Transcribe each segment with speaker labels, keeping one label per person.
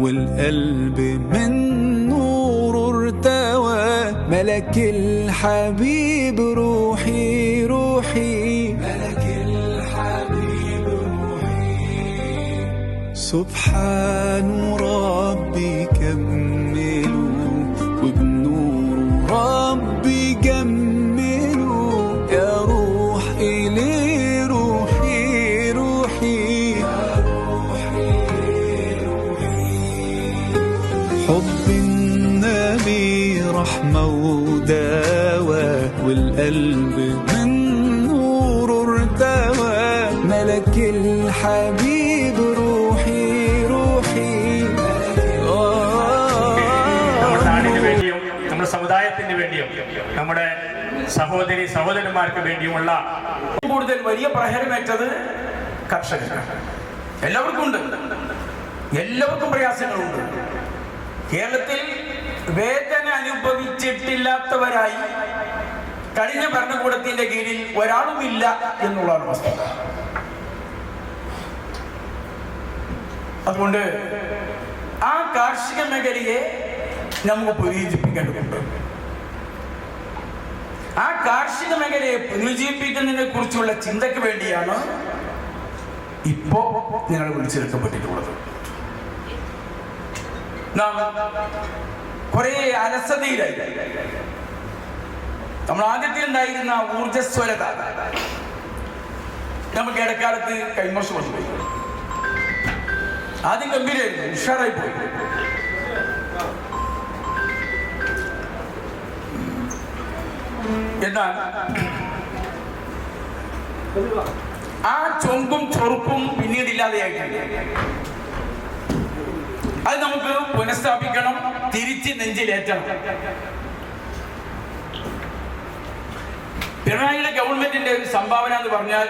Speaker 1: والقلب من نور ارتوى ملك الحبيب روحي روحي ملك الحبيب روحي سبحان ربي كملوا وبنور ربي جملوا يا روح إلي روحي روحي يا روحي روحي حب النبي رحمة ودواء والقلب من نور ارتوى ملك الحبيب روحي روحي
Speaker 2: നമ്മുടെ സമുദായത്തിന് വേണ്ടിയും നമ്മുടെ സഹോദരി സഹോദരന്മാർക്ക് വേണ്ടിയുമുള്ള കൂടുതൽ വലിയ പ്രഹരമേറ്റത് കർഷകർക്കാണ്. എല്ലാവർക്കും ഉണ്ട്, എല്ലാവർക്കും പ്രയാസങ്ങളുണ്ട്. കേരളത്തിൽ വേദന അനുഭവിച്ചിട്ടില്ലാത്തവരായി കഴിഞ്ഞ ഭരണകൂടത്തിന്റെ കീഴിൽ ഒരാളുമില്ല എന്നുള്ളതാണ് വസ്തുത. അതുകൊണ്ട് ആ കാർഷിക മേഖലയെ നമുക്ക് പുനരുജ്ജീവിപ്പിക്കേണ്ടതുണ്ട്. ആ കാർഷിക മേഖലയെ പുനരുജ്ജീവിപ്പിക്കുന്നതിനെ കുറിച്ചുള്ള ചിന്തയ്ക്ക് വേണ്ടിയാണ് ഇപ്പോ ഞങ്ങൾ വിളിച്ചെടുക്കപ്പെട്ടിട്ടുള്ളത്. നാം കുറെ അലസതയിലായി. നമ്മൾ ആദ്യത്തിൽ ഉണ്ടായിരുന്ന ഊർജ്ജസ്വലത നമുക്ക് ഇടക്കാലത്ത് കൈമോശം വന്നുപോയി. ആദ്യം ഗംഭീരമായിരുന്നു, ഉഷാറായി പോയി. എന്നാൽ ആ ചൊങ്കും ചൊറുപ്പും പിന്നീട് ഇല്ലാതെയായിട്ടുണ്ട്. അത് നമുക്ക് പുനഃസ്ഥാപിക്കണം, തിരിച്ച് നെഞ്ചിലേറ്റണം. പിണറായിയുടെ ഗവൺമെന്റിന്റെ ഒരു സംഭാവന എന്ന് പറഞ്ഞാൽ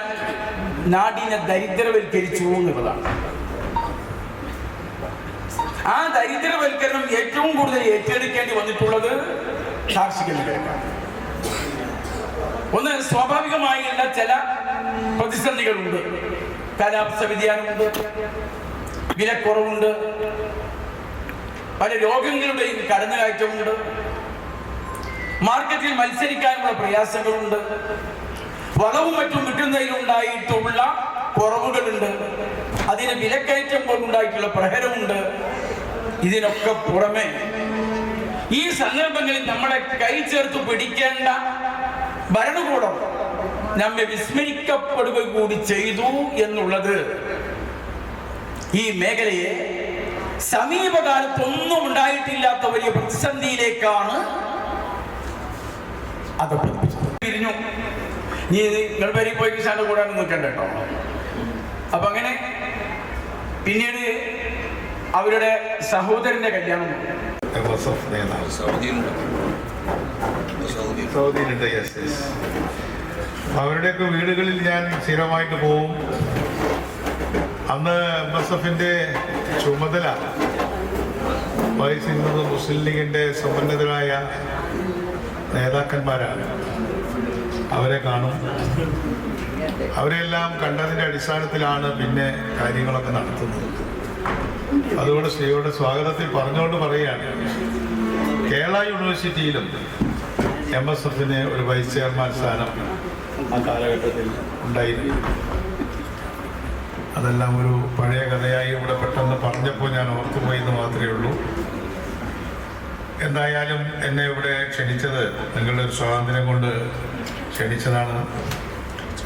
Speaker 2: നാടിനെ ദരിദ്രവൽക്കരിച്ചു എന്നുള്ളതാണ്. ആ ദരിദ്രവൽക്കരണം ഏറ്റവും കൂടുതൽ ഏറ്റെടുക്കേണ്ടി വന്നിട്ടുള്ളത് കാർഷിക മേഖലയാണ്. ഒന്ന്, സ്വാഭാവികമായുള്ള ചില പ്രതിസന്ധികളുണ്ട്. കാലാവസ്ഥ വ്യതിയാനമുണ്ട്, വിലക്കുറവുണ്ട്, പല രോഗങ്ങളുടെയും കടന്നുകയറ്റമുണ്ട്, മാർക്കറ്റിൽ മത്സരിക്കാനുള്ള പ്രയാസങ്ങളുണ്ട്, വളവും മറ്റും കിട്ടുന്നതിലുണ്ടായിട്ടുള്ള കുറവുകളുണ്ട്, അതിന് വിലക്കയറ്റം കൊണ്ടുണ്ടായിട്ടുള്ള പ്രഹരമുണ്ട്. ഇതിനൊക്കെ പുറമെ ഈ സന്ദർഭങ്ങളിൽ നമ്മളെ കൈ ചേർത്ത് പിടിക്കേണ്ട ഭരണകൂടം നമ്മെ വിസ്മരിക്കപ്പെടുക കൂടി ചെയ്തു എന്നുള്ളത് ഈ മേഖലയെ സമീപകാലത്തൊന്നും ഉണ്ടായിട്ടില്ലാത്ത വലിയ പ്രതിസന്ധിയിലേക്കാണ് അത് പിരിഞ്ഞു. നീ നിങ്ങൾ വരി പോയി കിസാന്റെ കൂടെ നിൽക്കണ്ട കേട്ടോ. അപ്പൊ അങ്ങനെ പിന്നീട് അവരുടെ സഹോദരന്റെ കല്യാണം
Speaker 3: സൗദിയിലുണ്ട്. അവരുടെയൊക്കെ വീടുകളിൽ ഞാൻ സ്ഥിരമായിട്ട് പോവും. അന്ന് MSFന്റെ ചുമതല വഹിച്ചിരുന്നത് മുസ്ലിം ലീഗിന്റെ സമ്പന്നതരായ നേതാക്കന്മാരാണ്. അവരെ കാണും. അവരെല്ലാം കണ്ടതിൻ്റെ അടിസ്ഥാനത്തിലാണ് പിന്നെ കാര്യങ്ങളൊക്കെ നടത്തുന്നത്. അതുകൊണ്ട് ശ്രീയുടെ സ്വാഗതത്തിൽ പറഞ്ഞുകൊണ്ട് പറയുകയാണ്, കേരള യൂണിവേഴ്സിറ്റിയിലും MSFന് ഒരു വൈസ് ചെയർമാൻ സ്ഥാനം ആ കാലഘട്ടത്തിൽ ഉണ്ടായിരുന്നു. അതെല്ലാം ഒരു പഴയ കഥയായി ഇവിടെ പെട്ടെന്ന് പറഞ്ഞപ്പോൾ ഞാൻ ഓർത്തുപോയി എന്ന് മാത്രമേ ഉള്ളൂ. എന്തായാലും എന്നെ ഇവിടെ ക്ഷണിച്ചത് നിങ്ങളുടെ ഒരു സ്വാതന്ത്ര്യം കൊണ്ട് ക്ഷണിച്ചതാണ്.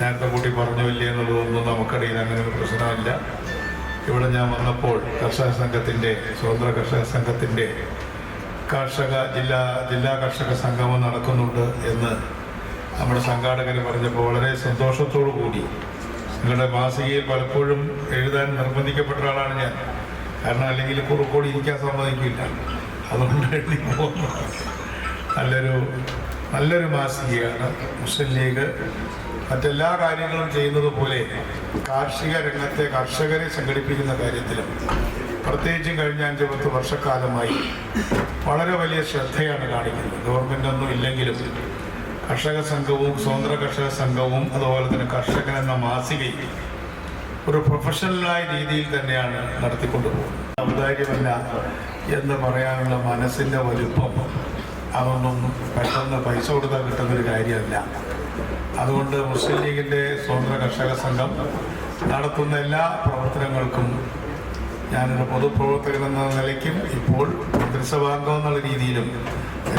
Speaker 3: നേരത്തെ കൂട്ടി പറഞ്ഞു ഇല്ലേ എന്നുള്ളതൊന്നും നമുക്കറിയില്ല, അങ്ങനെ ഒരു പ്രശ്നമില്ല. ഇവിടെ ഞാൻ വന്നപ്പോൾ കർഷക സംഘത്തിൻ്റെ, സ്വതന്ത്ര കർഷക സംഘത്തിൻ്റെ ജില്ലാ കർഷക സംഗമം നടക്കുന്നുണ്ട് എന്ന് നമ്മുടെ സംഘാടകർ പറഞ്ഞപ്പോൾ വളരെ സന്തോഷത്തോടു കൂടി, നിങ്ങളുടെ മാസികയിൽ പലപ്പോഴും എഴുതാൻ നിർബന്ധിക്കപ്പെട്ട ഒരാളാണ് ഞാൻ. കാരണം അല്ലെങ്കിൽ കുറുക്കോടി ഇരിക്കാൻ സമ്മതിക്കില്ല, അതുകൊണ്ട് എഴുതി പോകുന്നു. നല്ലൊരു മാസികയാണ്. മുസ്ലിം ലീഗ് മറ്റെല്ലാ കാര്യങ്ങളും ചെയ്യുന്നത് പോലെ കാർഷിക രംഗത്തെ കർഷകരെ സംഘടിപ്പിക്കുന്ന കാര്യത്തിലും പ്രത്യേകിച്ചും കഴിഞ്ഞ 5-10 വർഷക്കാലമായി വളരെ വലിയ ശ്രദ്ധയാണ് കാണിക്കുന്നത്. ഗവൺമെൻറ്റൊന്നും ഇല്ലെങ്കിലും കർഷക സംഘവും സ്വതന്ത്ര കർഷക സംഘവും അതുപോലെ തന്നെ കർഷകൻ എന്ന മാസികയിൽ ഒരു പ്രൊഫഷണലായ രീതിയിൽ തന്നെയാണ് നടത്തിക്കൊണ്ടുപോകുന്നത്. ഔദാര്യമല്ല എന്ന് പറയാനുള്ള മനസ്സിൻ്റെ വലുപ്പം അതൊന്നും പെട്ടെന്ന് പൈസ കൊടുത്താൽ കിട്ടുന്നൊരു കാര്യമല്ല. അതുകൊണ്ട് മുസ്ലിം ലീഗിൻ്റെ സ്വതന്ത്ര കർഷക സംഘം നടത്തുന്ന എല്ലാ പ്രവർത്തനങ്ങൾക്കും ഞാനൊരു പൊതുപ്രവർത്തകൻ എന്ന നിലയ്ക്കും ഇപ്പോൾ മന്ത്രിസഭാംഗം എന്നുള്ള രീതിയിലും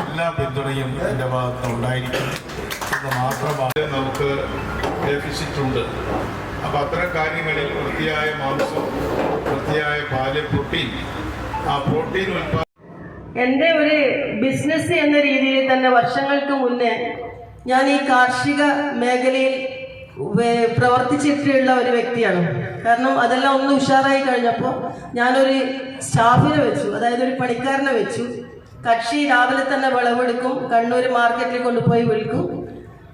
Speaker 3: എല്ലാ പിന്തുണയും എൻ്റെ ഭാഗത്ത് ഉണ്ടായിരിക്കും എന്ന് മാത്രമാണ്. നമുക്ക് ഡെഫിസിറ്റുണ്ട്. അപ്പോൾ അത്തരം കാര്യങ്ങളിൽ വൃത്തിയായ മാംസം, വൃത്തിയായ പാല്, പ്രോട്ടീൻ, ആ പ്രോട്ടീൻ
Speaker 4: എൻ്റെ ഒരു ബിസിനസ് എന്ന രീതിയിൽ തന്നെ വർഷങ്ങൾക്ക് മുന്നേ ഞാൻ ഈ കാർഷിക മേഖലയിൽ പ്രവർത്തിച്ചിട്ടുള്ള ഒരു വ്യക്തിയാണ്. കാരണം അതെല്ലാം ഒന്ന് ഉഷാറായി കഴിഞ്ഞപ്പോൾ ഞാനൊരു സ്റ്റാഫിനെ വെച്ചു, അതായത് ഒരു പണിക്കാരനെ വെച്ചു. കക്ഷി രാവിലെ തന്നെ വിളവെടുക്കും, കണ്ണൂർ മാർക്കറ്റിൽ കൊണ്ടുപോയി വിൽക്കും.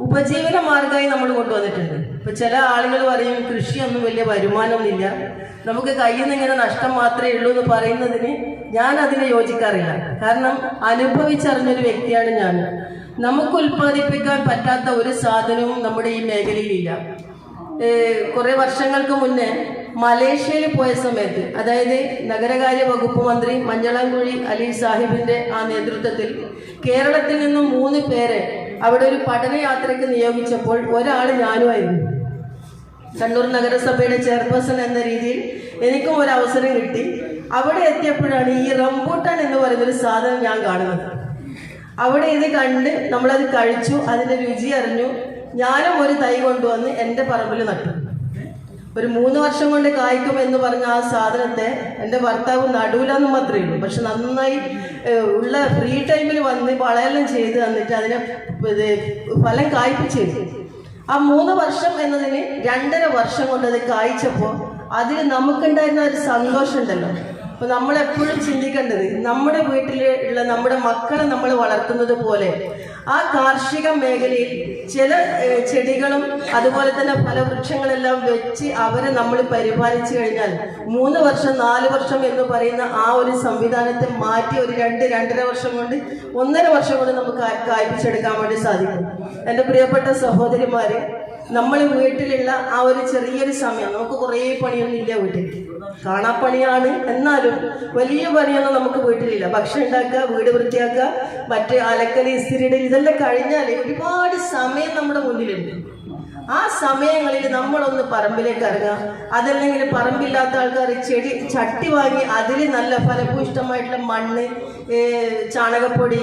Speaker 4: ഉപജീവന മാർഗമായി നമ്മൾ കൊണ്ടുവന്നിട്ടുണ്ട്. ഇപ്പം ചില ആളുകൾ പറയും കൃഷിയൊന്നും വലിയ വരുമാനമൊന്നുമില്ല, നമുക്ക് കയ്യിൽ നിന്ന് ഇങ്ങനെ നഷ്ടം മാത്രമേ ഉള്ളൂ എന്ന് പറയുന്നതിന് ഞാൻ അതിനെ യോജിക്കാറില്ല. കാരണം അനുഭവിച്ചറിഞ്ഞൊരു വ്യക്തിയാണ് ഞാൻ. നമുക്ക് ഉൽപ്പാദിപ്പിക്കാൻ പറ്റാത്ത ഒരു സാധനവും നമ്മുടെ ഈ മേഖലയിലില്ല. കുറേ വർഷങ്ങൾക്ക് മുന്നേ മലേഷ്യയിൽ പോയ സമയത്ത്, അതായത് നഗരകാര്യ വകുപ്പ് മന്ത്രി മഞ്ഞളാംകുഴി അലി സാഹിബിൻ്റെ ആ നേതൃത്വത്തിൽ കേരളത്തിൽ നിന്നും 3 പേരെ അവിടെ ഒരു പഠനയാത്രയ്ക്ക് നിയോഗിച്ചപ്പോൾ ഒരാൾ ഞാനുമായിരുന്നു. കണ്ണൂർ നഗരസഭയുടെ ചെയർപേഴ്സൺ എന്ന രീതിയിൽ എനിക്കും ഒരു അവസരം കിട്ടി. അവിടെ എത്തിയപ്പോഴാണ് ഈ റംബൂട്ടാൻ എന്ന് പറയുന്നൊരു സാധനം ഞാൻ കാണുന്നത്. അവിടെ ഇത് കണ്ട് നമ്മളത് കഴിച്ചു, അതിൻ്റെ രുചി അറിഞ്ഞു. ഞാനും ഒരു തൈ കൊണ്ടുവന്ന് എൻ്റെ പറമ്പിൽ നട്ടു. ഒരു 3 വർഷം കൊണ്ട് കായ്ക്കും എന്ന് പറഞ്ഞ ആ സാധനത്തെ എൻ്റെ ഭർത്താവ് നടുവിലെന്ന് മാത്രമേ ഉള്ളൂ, പക്ഷെ നന്നായി ഉള്ള ഫ്രീ ടൈമിൽ വന്ന് വളയെല്ലാം ചെയ്ത് തന്നിട്ട് അതിനെ ഫലം കായ്പിച്ചു. ആ 3 വർഷം എന്നതിന് 2.5 വർഷം കൊണ്ട് അത് കായ്ച്ചപ്പോൾ അതിൽ നമുക്കുണ്ടായിരുന്ന ഒരു സന്തോഷം ഉണ്ടല്ലോ. അപ്പോൾ നമ്മളെപ്പോഴും ചിന്തിക്കേണ്ടത് നമ്മുടെ വീട്ടിലുള്ള നമ്മുടെ മക്കളെ നമ്മൾ വളർത്തുന്നത് പോലെ ആ കാർഷിക മേഖലയിൽ ചില ചെടികളും അതുപോലെ തന്നെ ഫലവൃക്ഷങ്ങളെല്ലാം വെച്ച് അവരെ നമ്മൾ പരിപാലിച്ചു കഴിഞ്ഞാൽ 3 വർഷം 4 വർഷം എന്ന് പറയുന്ന ആ ഒരു സംവിധാനത്തെ മാറ്റി ഒരു 2-2.5 വർഷം കൊണ്ട് 1.5 വർഷം കൊണ്ട് നമുക്ക് കായ്പിച്ചെടുക്കാൻ വേണ്ടി സാധിക്കും. എൻ്റെ പ്രിയപ്പെട്ട സഹോദരിമാരെ, നമ്മൾ വീട്ടിലുള്ള ആ ഒരു ചെറിയൊരു സമയം, നമുക്ക് കുറേ പണിയൊന്നും ഇല്ല വീട്ടിൽ, കാണാപ്പണിയാണ്, എന്നാലും വലിയ പണിയൊന്നും നമുക്ക് വീട്ടിലില്ല. ഭക്ഷണം ഉണ്ടാക്കുക, വീട് വൃത്തിയാക്കുക, മറ്റ് അലക്കൽ, ഇസ്തിരിയുടെ ഇതെല്ലാം കഴിഞ്ഞാൽ ഒരുപാട് സമയം നമ്മുടെ മുന്നിലുണ്ട്. ആ സമയങ്ങളിൽ നമ്മളൊന്ന് പറമ്പിലേക്ക് ഇറങ്ങുക. അതല്ലെങ്കിൽ പറമ്പില്ലാത്ത ആൾക്കാർ ചട്ടി വാങ്ങി അതിൽ നല്ല ഫലഭൂയിഷ്ടമായിട്ടുള്ള മണ്ണ്, ചാണകപ്പൊടി,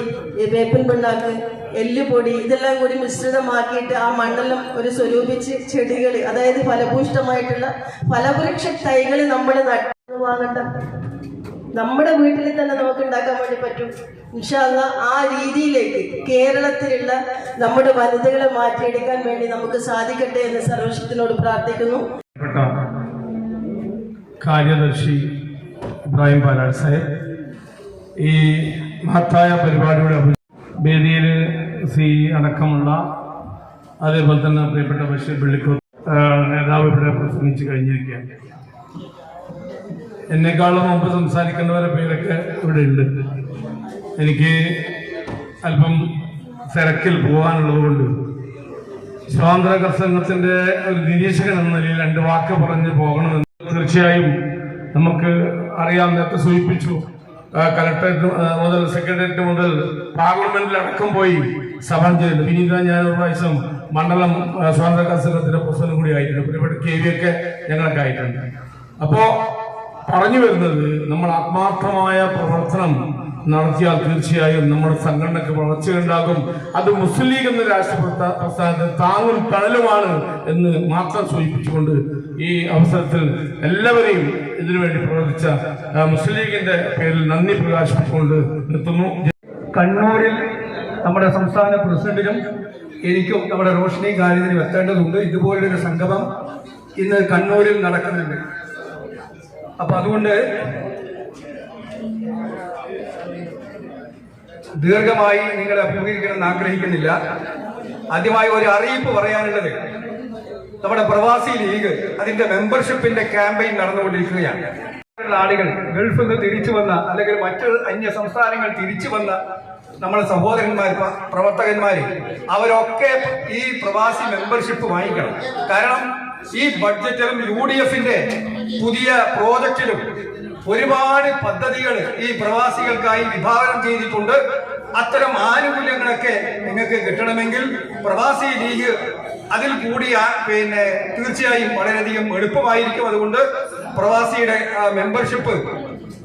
Speaker 4: വേപ്പിൻ പിണ്ണാക്ക്, എല്ലുപൊടി ഇതെല്ലാം കൂടി മിശ്രിതമാക്കിയിട്ട് ആ മണ്ണെല്ലാം ഒരു സ്വരൂപിച്ച് ചെടികൾ, അതായത് ഫലഭൂയിഷ്ടമായിട്ടുള്ള ഫലവൃക്ഷ തൈകൾ നമ്മൾ വാങ്ങണ്ട, നമ്മുടെ വീട്ടിൽ തന്നെ നമുക്ക് ഉണ്ടാക്കാൻ വേണ്ടി പറ്റും. ഇൻഷാ അല്ലാഹ് ആ രീതിയിലേക്ക് കേരളത്തിലുള്ള നമ്മുടെ വനിതകളെ മാറ്റിയെടുക്കാൻ വേണ്ടി നമുക്ക് സാധിക്കട്ടെ എന്ന് സർവശക്തിനോട് പ്രാർത്ഥിക്കുന്നു.
Speaker 5: കാര്യദർശി ഇബ്രാഹിം പാലാട് സാഹിബ്, ഈ മഹത്തായ പരിപാടിയുടെ വേദിയിൽ സി അടക്കമുള്ള, അതേപോലെ തന്നെ പ്രിയപ്പെട്ട ബഷീർ പള്ളിക്കോത്ത് നേതാവ് ഇവിടെ പ്രസംഗിച്ച് കഴിഞ്ഞിരിക്കുകയാണ്. എന്നെക്കാളും മുമ്പ് സംസാരിക്കേണ്ടവരെ പേരൊക്കെ ഇവിടെ ഉണ്ട്. എനിക്ക് അല്പം തിരക്കിൽ പോകാനുള്ളത് കൊണ്ട് സ്വാതന്ത്ര്യ കർഷകത്തിൻ്റെ ഒരു നിരീക്ഷകൻ എന്ന നിലയിൽ 2 വാക്ക് പറഞ്ഞ് പോകണമെന്ന് തീർച്ചയായും നമുക്ക് അറിയാം. നേരത്തെ സൂചിപ്പിച്ചു, കലക്ടറേറ്റ് മുതൽ സെക്രട്ടേറിയറ്റ് മുതൽ പാർലമെന്റിലടക്കം പോയി സമരം ചെയ്തു. പിന്നീട് ഞാൻ ഒരു പ്രാവശ്യം മണ്ഡലം സ്വാതന്ത്ര്യ കർഷകത്തിന്റെ പ്രസിഡന്റ് കൂടി ആയിട്ടുണ്ട്. പ്രിയപ്പെട്ട KV ഒക്കെ ഞങ്ങളൊക്കെ ആയിട്ടുണ്ട്. അപ്പോ പറഞ്ഞു വരുന്നത്, നമ്മൾ ആത്മാർത്ഥമായ പ്രവർത്തനം നടത്തിയാൽ തീർച്ചയായും നമ്മുടെ സംഘടനയ്ക്ക് വളർച്ചയുണ്ടാകും. അത് മുസ്ലിം ലീഗ് എന്ന രാഷ്ട്രീയ പ്രസ്ഥാനത്തിന് താങ്ങും തണലുമാണ് എന്ന് മാത്രം സൂചിപ്പിച്ചുകൊണ്ട് ഈ അവസരത്തിൽ എല്ലാവരെയും ഇതിനുവേണ്ടി പ്രവർത്തിച്ച മുസ്ലിം ലീഗിന്റെ പേരിൽ നന്ദി പ്രകാശിപ്പിച്ചുകൊണ്ട് നിർത്തുന്നു.
Speaker 6: കണ്ണൂരിൽ നമ്മുടെ സംസ്ഥാന പ്രസിഡന്റിനും എനിക്കും നമ്മുടെ റോഷനി കാര്യത്തിനും എത്തേണ്ടതുണ്ട്. ഇതുപോലൊരു സംഗമം ഇന്ന് കണ്ണൂരിൽ നടക്കുന്നുണ്ട്. അപ്പൊ അതുകൊണ്ട് ദീർഘമായി നിങ്ങളെ അഭിമുഖീകരിക്കണമെന്ന് ആഗ്രഹിക്കുന്നില്ല. ആദ്യമായി ഒരു അറിയിപ്പ് പറയാനുള്ളത്, നമ്മുടെ പ്രവാസി ലീഗ് അതിന്റെ മെമ്പർഷിപ്പിന്റെ ക്യാമ്പയിൻ നടന്നുകൊണ്ടിരിക്കുകയാണ്. ആളുകൾ ഗൾഫിൽ നിന്ന് തിരിച്ചു വന്ന, അല്ലെങ്കിൽ മറ്റു അന്യ സംസ്ഥാനങ്ങൾ തിരിച്ചു വന്ന നമ്മുടെ സഹോദരന്മാർ, പ്രവർത്തകന്മാർ, അവരൊക്കെ ഈ പ്രവാസി മെമ്പർഷിപ്പ് വാങ്ങിക്കണം. കാരണം ഈ ബഡ്ജറ്റിലും UDFന്റെ പുതിയ പ്രോജക്റ്റിലും ഒരുപാട് പദ്ധതികൾ ഈ പ്രവാസികൾക്കായി വിഭാവനം ചെയ്തിട്ടുണ്ട്. അത്തരം ആനുകൂല്യങ്ങളൊക്കെ നിങ്ങൾക്ക് കിട്ടണമെങ്കിൽ പ്രവാസി ലീഗ് അതിൽ കൂടിയ തീർച്ചയായും വളരെയധികം എളുപ്പമായിരിക്കും. അതുകൊണ്ട് പ്രവാസിയുടെ മെമ്പർഷിപ്പ്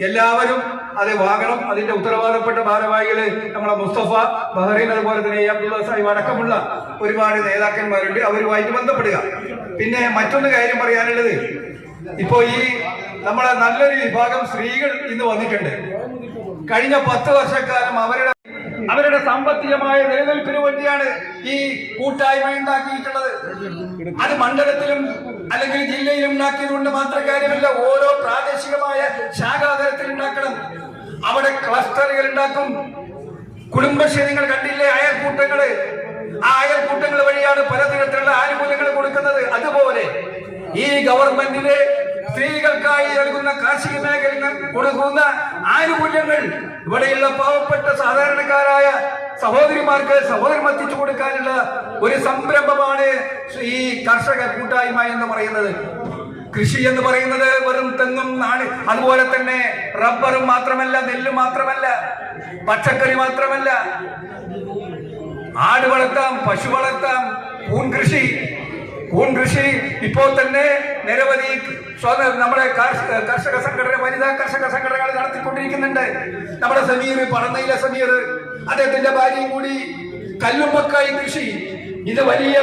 Speaker 6: എല്ലാവരും അത് വാങ്ങണം. അതിന്റെ ഉത്തരവാദപ്പെട്ട ഭാരവാഹികള് നമ്മളെ മുസ്തഫ ബഹ്റൈൻ, അതുപോലെ തന്നെ അബ്ദുള്ള സാഹിബ് അടക്കമുള്ള ഒരുപാട് നേതാക്കന്മാരുണ്ട്. അവരുമായിട്ട് ബന്ധപ്പെടുക. പിന്നെ മറ്റൊന്ന് കാര്യം പറയാനുള്ളത്, ഇപ്പോ ഈ നമ്മളെ നല്ലൊരു വിഭാഗം സ്ത്രീകൾ ഇന്ന് വന്നിട്ടുണ്ട്. കഴിഞ്ഞ 10 വർഷക്കാലം അവരുടെ സാമ്പത്തികമായ നിലനിൽപ്പിന് വേണ്ടിയാണ് ഈ കൂട്ടായ്മ ഉണ്ടാക്കിയിട്ടുള്ളത്. അത് മണ്ഡലത്തിലും അല്ലെങ്കിൽ ജില്ലയിലും ഉണ്ടാക്കിയതുകൊണ്ട് മാത്രം കാര്യമില്ല. ഓരോ പ്രാദേശികമായ ശാഖാതലത്തിൽ ഉണ്ടാക്കണം. അവിടെ ക്ലസ്റ്ററുകൾ ഉണ്ടാക്കും. കുടുംബശ്രീ നിങ്ങൾ കണ്ടില്ലേ, അയൽക്കൂട്ടങ്ങള്. ആ അയൽക്കൂട്ടങ്ങൾ വഴിയാണ് പലതരത്തിലുള്ള ആനുകൂല്യങ്ങൾ കൊടുക്കുന്നത്. അതുപോലെ ഈ ഗവൺമെന്റിലെ സ്ത്രീകൾക്കായി നൽകുന്ന കാർഷിക മേഖലയിൽ കൊടുക്കുന്ന ആനുകൂല്യങ്ങൾ ഇവിടെയുള്ള പാവപ്പെട്ട സാധാരണക്കാരായ സഹോദരിമാർക്ക് സഹോദരം എത്തിച്ചു കൊടുക്കാനുള്ള ഒരു സംരംഭമാണ് ഈ കർഷക കൂട്ടായ്മ എന്ന് പറയുന്നത്. കൃഷി എന്ന് പറയുന്നത് വെറും തെങ്ങും അതുപോലെ തന്നെ റബ്ബറും മാത്രമല്ല, നെല്ല് മാത്രമല്ല, പച്ചക്കറി മാത്രമല്ല, ആട് വളർത്താം, പശു വളർത്താം, കൂൺകൃഷി ഇപ്പോൾ തന്നെ നിരവധി നമ്മുടെ കർഷക സംഘടന, വനിതാ കർഷക സംഘടനകൾ നടത്തിക്കൊണ്ടിരിക്കുന്നുണ്ട്. നമ്മുടെ സമീർ, പറന്നയിലെ സമീർ, അദ്ദേഹത്തിന്റെ ഭാര്യയും കൂടി കല്ലുമ്പക്കായി കൃഷി. ഇത് വലിയ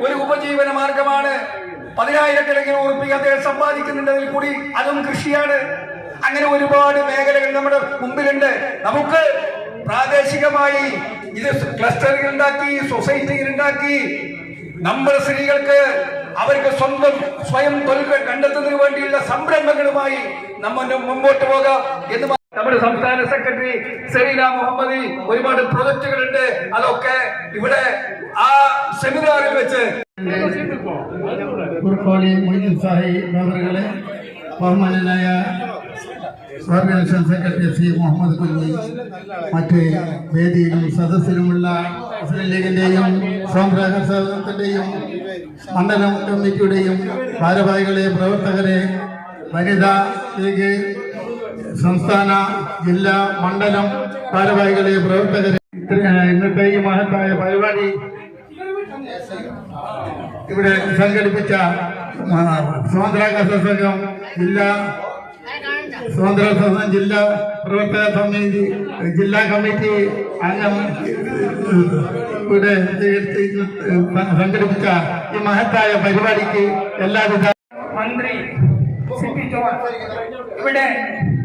Speaker 6: ഒരു ഉപജീവന മാർഗമാണ്. 10,000 ഉറുപ്പിക അദ്ദേഹം സമ്പാദിക്കുന്നുണ്ട്. അതിൽ കൂടി അതും കൃഷിയാണ്. അങ്ങനെ ഒരുപാട് മേഖലകൾ നമ്മുടെ മുമ്പിലുണ്ട്. നമുക്ക് പ്രാദേശികമായി ഇത് ക്ലസ്റ്ററുകൾ ഉണ്ടാക്കി, സൊസൈറ്റികൾ ഉണ്ടാക്കി നമ്മുടെ സ്ത്രീകൾക്ക് അവർക്ക് സ്വയം തൊഴിൽ കണ്ടെത്തുന്നതിന് വേണ്ടിയുള്ള സംരംഭങ്ങളുമായി നമ്മൾ മുമ്പോട്ട് പോകാം എന്ന് നമ്മുടെ സംസ്ഥാന സെക്രട്ടറി സെറീന മുഹമ്മദ് ഒരുപാട് പ്രൊജക്ടുകളുണ്ട്. അതൊക്കെ ഇവിടെ ആ സെമിനാറിൽ വെച്ച്
Speaker 7: ബഹുമാനായ organisation secretary C Muhammad Kunhi, മറ്റ് വേദിയിലും സദസ്സിലുമുള്ള മുസ്ലിം ലീഗിന്റെയും സ്വാതന്ത്ര്യ കർഷകത്തിന്റെയും മണ്ഡലം കമ്മിറ്റിയുടെയും ഭാരവാഹികളെ, പ്രവർത്തകരെ, വനിതാ ലീഗ് സംസ്ഥാന, ജില്ലാ, മണ്ഡലം ഭാരവാഹികളെ, പ്രവർത്തകരെ, ഇന്നത്തെ ഈ മഹത്തായ പരിപാടി ഇവിടെ സംഘടിപ്പിച്ച സ്വാതന്ത്ര്യ കർഷക സംഘം ജില്ലാ പ്രവർത്തക സമിതി, ജില്ലാ കമ്മിറ്റി അംഗം ഇവിടെ സംഘടിപ്പിച്ച ഈ മഹത്തായ പരിപാടിക്ക് എല്ലാവിധ
Speaker 8: മന്ത്രി ഇവിടെ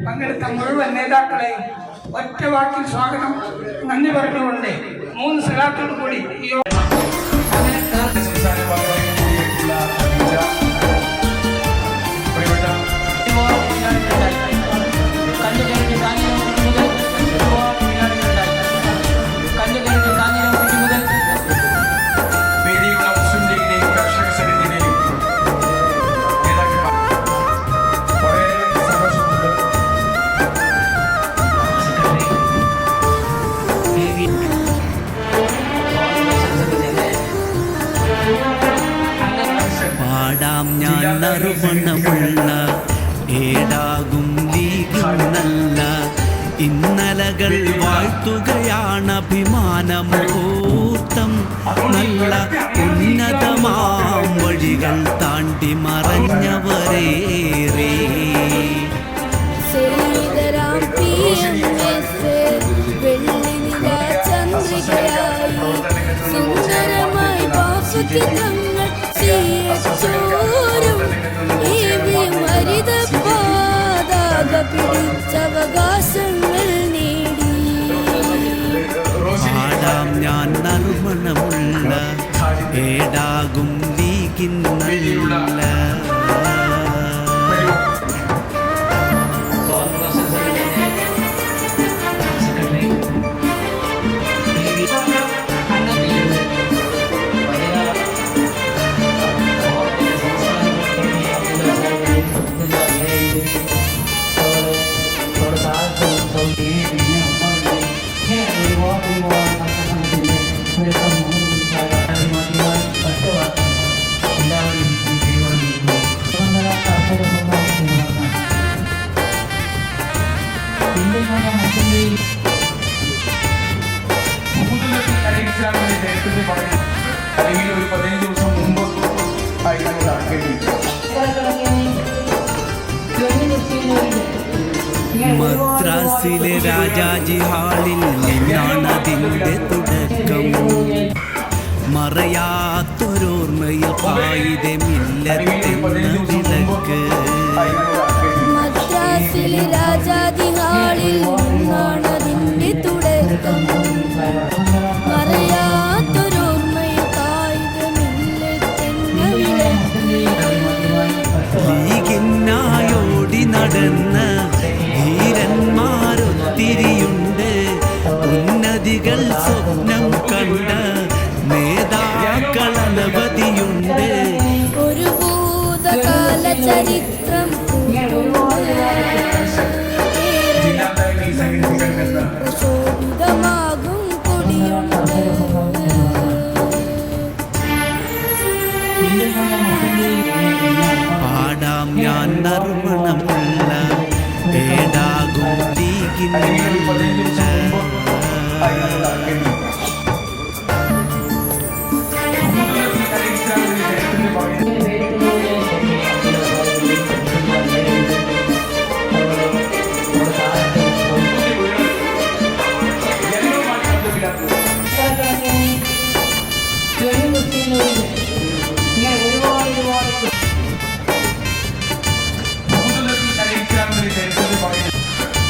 Speaker 8: പങ്കെടുത്ത മുഴുവൻ നേതാക്കളെയും ഒറ്റ വാക്കിൽ സ്വാഗതം, നന്ദി പറഞ്ഞുകൊണ്ട് 3 സ്ഥലത്തോടു കൂടി ഈ
Speaker 9: നറുമണമുള്ള ഏടാകും ലീഗിന്നല്ല ഇന്നലകൾ വാഴ്ത്തുകയാണ് അഭിമാനം കൂട്ടം. നല്ല ഉന്നതമാം വഴികൾ താണ്ടി മറഞ്ഞവരേറെ.
Speaker 10: സുന്ദരമായി പിടിച്ചവകാശങ്ങൾ നേടി.
Speaker 9: പാടാം ഞാൻ നറുമണമുള്ള ഏടാകും ലീഗിന്നല്ല.
Speaker 10: എല്ലാവരും
Speaker 2: അല്ലെങ്കിൽ ഒരു 15 ദിവസം മുമ്പ് ആയിരുന്നു നടക്കേണ്ടിയിരിക്കുന്നത്.
Speaker 9: മദ്രാസിലെ രാജാജി ഹാളിൽ നിന്നാണതിൻ്റെ തുടക്കം. മറയാത്തൊരോർമ്മയിൽ പായുധമില്ലെന്ന വിളക്ക്.
Speaker 10: മദ്രാസിലെ രാജാജി ഹാളിൽ നിന്നാണതിൻ്റെ തുടക്കം. മറയാത്തൊരോർമ്മയിൽ പായുധമില്ലെന്ന വിളക്ക്.
Speaker 9: ലീഗിനായോടി നടന്ന ധീരന്മാരൊത്തിരിയുണ്ട്. ഉന്നതികൾ സ്വപ്നം കണ്ട നേതാക്കൾ അനവധിയുണ്ട്.
Speaker 10: ഒരു ഭൂതകാല ചരിത്രം പ്രശോഭിതമാകും കൊടിയുണ്ട്.
Speaker 9: പാടാം ഞാൻ നറുമണമുള്ള ഏടാകും ലീഗിനുള്ള.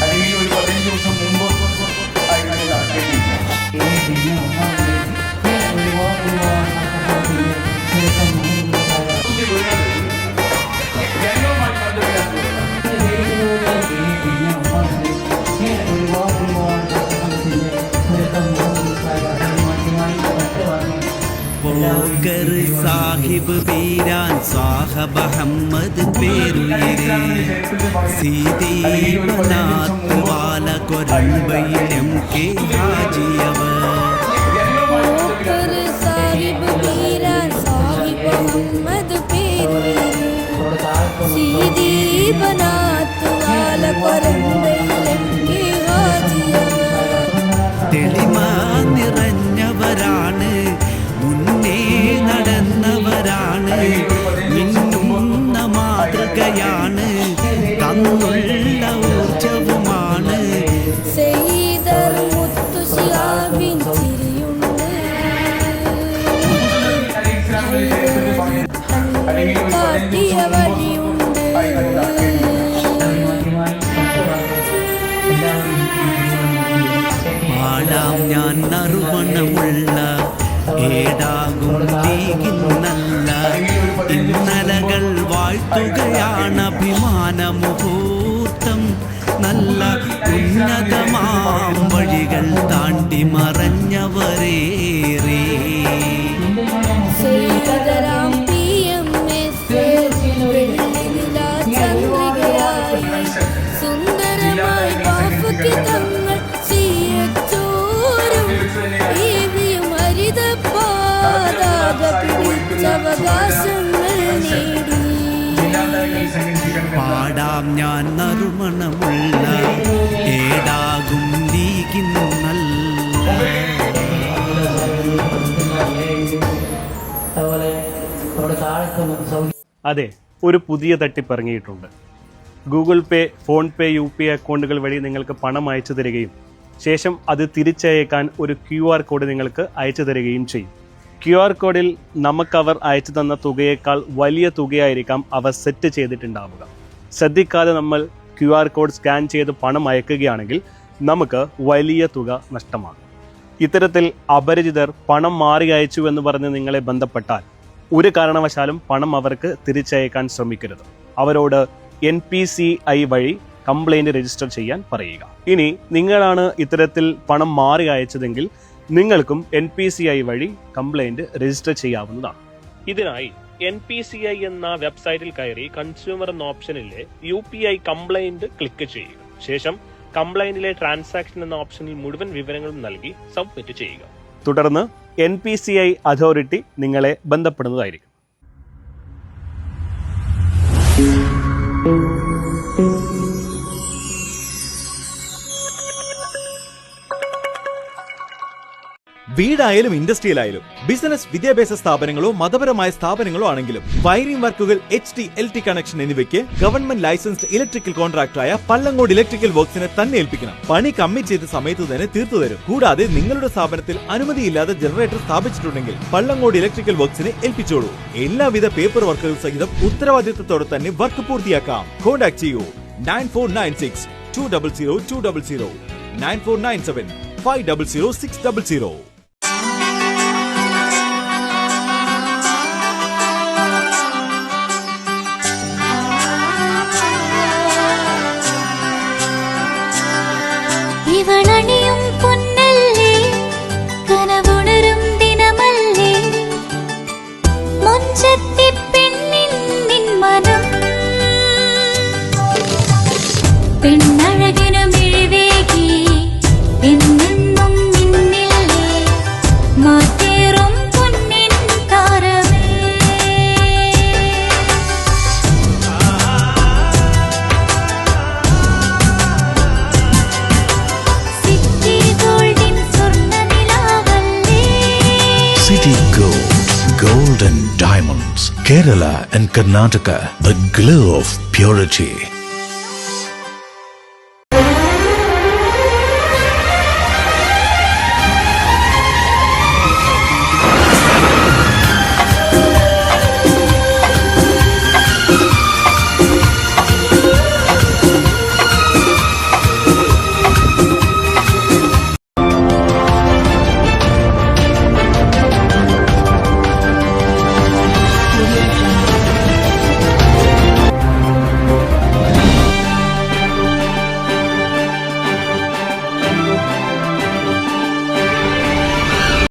Speaker 2: അല്ലെങ്കിൽ ഒരു 15 ദിവസം മുമ്പ് ആയിരുന്നു നടക്കേണ്ടിയിരിക്കുന്നത്.
Speaker 9: പോക്കർ സാഹിബ് പീരാൻ സാഹബ് അഹമ്മദ് പേരുയരെ. സീതീപനാഥ് വാല കൊരമ്പയിലും കെ ഹാജിയവർ.
Speaker 10: സാഹിബ് പീരാൻ സാഹിബ് അഹമ്മദ് പേരുയരെ. സീതീപനാഥ് വാല കൊരമ്പയിലും കെ ഹാജിയവർ.
Speaker 9: തെളിമ നിറഞ്ഞവരാണ്, മുന്നേ നടന്നവരാണ്, മിന്നുന്ന മാതൃകയാണ്, തന്നുള്ള ഊർജവുമാണ്.
Speaker 10: സെയ്ദർ മുത്തു ശിഹാബിൻ ചിരിയുണ്ട്. കാട്ടിയ വഴിയുണ്ട്.
Speaker 9: പാടാം ഞാൻ നറുമണമുള്ള ഏടാകും ലീഗിന്നല്ല. ഇന്നലകൾ വാഴ്ത്തുകയാണ് അഭിമാന മുഹൂർത്തം. നല്ല ഉന്നതമാം വഴികൾ താണ്ടി മറഞ്ഞവരേറെ.
Speaker 10: സെയ്ദരാം PMS വെള്ളിനിലാ ചന്ദ്രികയായി സുന്ദരമായി ബാഫുക്ക് തങ്ങൾ ചീയച്ചോരും ഈവിയും ഹരിത പാതാക പിടിച്ചവകാശങ്ങൾ നേടി.
Speaker 9: പാടാം ഞാൻ നറുമണമുള്ള ഏടാകും ലീഗിന്നല്ല.
Speaker 11: അതെ, ഒരു പുതിയ തട്ടിപ്പ് ഇറങ്ങിയിട്ടുണ്ട്. ഗൂഗിൾ പേ, ഫോൺ പേ, UPI അക്കൗണ്ടുകൾ വഴി നിങ്ങൾക്ക് പണം അയച്ചു തരികയും ശേഷം അത് തിരിച്ചയക്കാൻ ഒരു QR കോഡ് നിങ്ങൾക്ക് അയച്ചു തരികയും ചെയ്യും. QR കോഡിൽ നമുക്കവർ അയച്ചു തന്ന തുകയേക്കാൾ വലിയ തുകയായിരിക്കാം അവർ സെറ്റ് ചെയ്തിട്ടുണ്ടാവുക. ശ്രദ്ധിക്കാതെ നമ്മൾ QR കോഡ് സ്കാൻ ചെയ്ത് പണം അയക്കുകയാണെങ്കിൽ നമുക്ക് വലിയ തുക നഷ്ടമാകും. ഇത്തരത്തിൽ അപരിചിതർ പണം മാറി അയച്ചു എന്ന് പറഞ്ഞ് നിങ്ങളെ ബന്ധപ്പെട്ടാൽ ഒരു കാരണവശാലും പണം അവർക്ക് തിരിച്ചയക്കാൻ ശ്രമിക്കരുത്. അവരോട് NPCI വഴി കംപ്ലൈൻറ്റ് രജിസ്റ്റർ ചെയ്യാൻ പറയുക. ഇനി നിങ്ങളാണ് ഇത്തരത്തിൽ പണം മാറി അയച്ചതെങ്കിൽ നിങ്ങൾക്കും NPCI വഴി കംപ്ലൈൻറ്റ് രജിസ്റ്റർ ചെയ്യാവുന്നതാണ്. ഇതിനായി NPCI എന്ന വെബ്സൈറ്റിൽ കയറി കൺസ്യൂമർ എന്ന ഓപ്ഷനിലെ UPI കംപ്ലൈൻറ്റ് ക്ലിക്ക് ചെയ്യുക. ശേഷം കംപ്ലൈൻറ്റിലെ ട്രാൻസാക്ഷൻ എന്ന ഓപ്ഷനിൽ മുഴുവൻ വിവരങ്ങളും നൽകി സബ്മിറ്റ് ചെയ്യുക. തുടർന്ന് NPCI അതോറിറ്റി നിങ്ങളെ ബന്ധപ്പെടുന്നതായിരിക്കും.
Speaker 12: വീടായാലും ഇൻഡസ്ട്രിയിലായാലും ബിസിനസ്, വിദ്യാഭ്യാസ സ്ഥാപനങ്ങളോ മതപരമായ സ്ഥാപനങ്ങളോ ആണെങ്കിലും വയറിംഗ് വർക്കുകൾ, HT, LT കണക്ഷൻ എന്നിവയ്ക്ക് ഗവൺമെന്റ് ലൈസൻസ്ഡ് ഇലക്ട്രിക്കൽ കോൺട്രാക്ടറായ പള്ളങ്കോട് ഇലക്ട്രിക്കൽ വർക്സിനെ തന്നെ ഏൽപ്പിക്കണം. പണി കമ്മിറ്റ് ചെയ്ത സമയത്ത് തന്നെ തീർത്തു തരും. കൂടാതെ നിങ്ങളുടെ സ്ഥാപനത്തിൽ അനുമതിയില്ലാതെ ജനറേറ്റർ സ്ഥാപിച്ചിട്ടുണ്ടെങ്കിൽ പള്ളങ്കോട് ഇലക്ട്രിക്കൽ വർക്സിനെ ഏൽപ്പിച്ചോളൂ. എല്ലാവിധ പേപ്പർ വർക്കുകൾ സഹിതം ഉത്തരവാദിത്തത്തോടെ തന്നെ വർക്ക് പൂർത്തിയാക്കാം. കോൺടാക്ട് ചെയ്യൂ 9496 200 200 9497 500 600.
Speaker 10: ഇവളണിയും പൊന്നല്ലേ, കനവുണരും ദിനമല്ലേ, മൊഞ്ചത്തി പെണ്ണിൻ നിൻ മനം, പെണ്ണഴകിനു മിഴിവേകി എന്നെന്നും നിന്നില്ലേ, മാറ്റേറും പൊന്നിൻ താരമേ.
Speaker 13: City Gold, Gold and Diamonds, Kerala and Karnataka, the glow of purity.